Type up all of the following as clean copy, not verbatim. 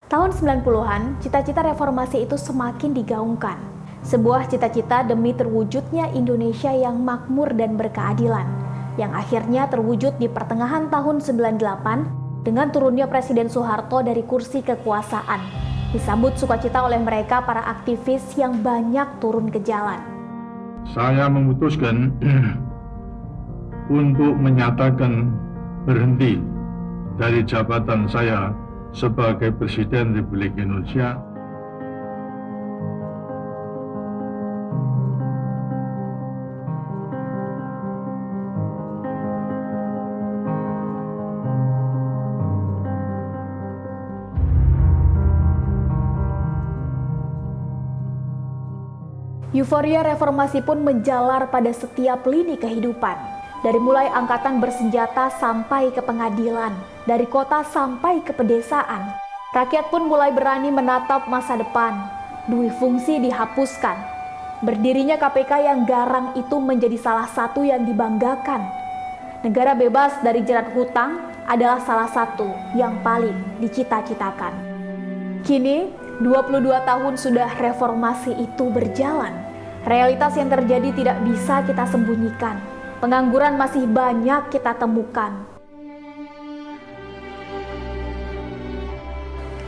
Tahun 90-an, cita-cita reformasi itu semakin digaungkan. Sebuah cita-cita demi terwujudnya Indonesia yang makmur dan berkeadilan, yang akhirnya terwujud di pertengahan tahun 98 dengan turunnya Presiden Soeharto dari kursi kekuasaan. Disambut sukacita oleh mereka para aktivis yang banyak turun ke jalan. Saya memutuskan untuk menyatakan berhenti dari jabatan saya sebagai Presiden Republik Indonesia. Euforia reformasi pun menjalar pada setiap lini kehidupan. Dari mulai angkatan bersenjata sampai ke pengadilan, dari kota sampai ke pedesaan. Rakyat pun mulai berani menatap masa depan. Dui fungsi dihapuskan. Berdirinya KPK yang garang itu menjadi salah satu yang dibanggakan. Negara bebas dari jerat hutang adalah salah satu yang paling dicita-citakan. Kini, 22 tahun sudah reformasi itu berjalan. Realitas yang terjadi tidak bisa kita sembunyikan. Pengangguran masih banyak kita temukan.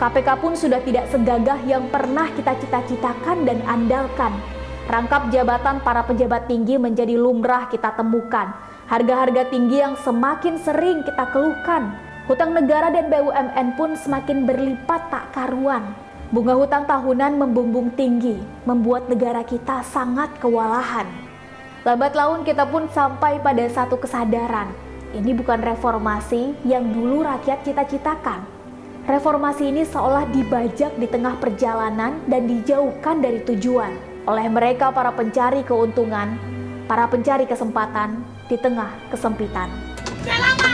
KPK pun sudah tidak segagah yang pernah kita cita-citakan dan andalkan. Rangkap jabatan para pejabat tinggi menjadi lumrah kita temukan. Harga-harga tinggi yang semakin sering kita keluhkan. Hutang negara dan BUMN pun semakin berlipat tak karuan. Bunga hutang tahunan membumbung tinggi, membuat negara kita sangat kewalahan. Lambat laun kita pun sampai pada satu kesadaran. Ini bukan reformasi yang dulu rakyat cita-citakan. Reformasi ini seolah dibajak di tengah perjalanan dan dijauhkan dari tujuan oleh mereka para pencari keuntungan, para pencari kesempatan di tengah kesempitan. Selama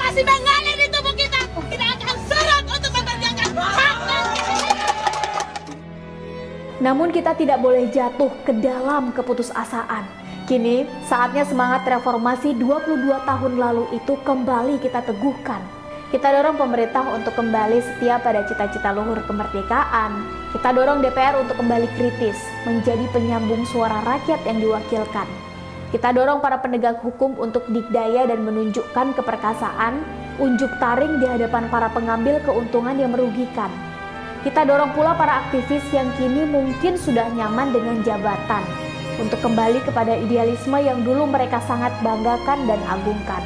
masih mengalir di tubuh kita akan serot untuk memperjuangkan hak. Namun kita tidak boleh jatuh ke dalam keputusasaan. Kini saatnya semangat reformasi 22 tahun lalu itu kembali kita teguhkan. Kita dorong pemerintah untuk kembali setia pada cita-cita luhur kemerdekaan. Kita dorong DPR untuk kembali kritis, menjadi penyambung suara rakyat yang diwakilkan. Kita dorong para penegak hukum untuk dikdaya dan menunjukkan keperkasaan, unjuk taring di hadapan para pengambil keuntungan yang merugikan. Kita dorong pula para aktivis yang kini mungkin sudah nyaman dengan jabatan untuk kembali kepada idealisme yang dulu mereka sangat banggakan dan agungkan.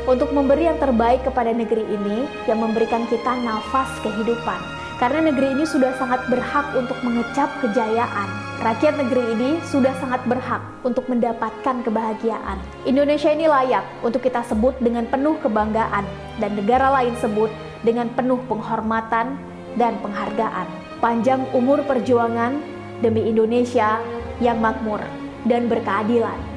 Untuk memberi yang terbaik kepada negeri ini yang memberikan kita nafas kehidupan. Karena negeri ini sudah sangat berhak untuk mengecap kejayaan. Rakyat negeri ini sudah sangat berhak untuk mendapatkan kebahagiaan. Indonesia ini layak untuk kita sebut dengan penuh kebanggaan dan negara lain sebut dengan penuh penghormatan dan penghargaan. Panjang umur perjuangan demi Indonesia yang makmur dan berkeadilan.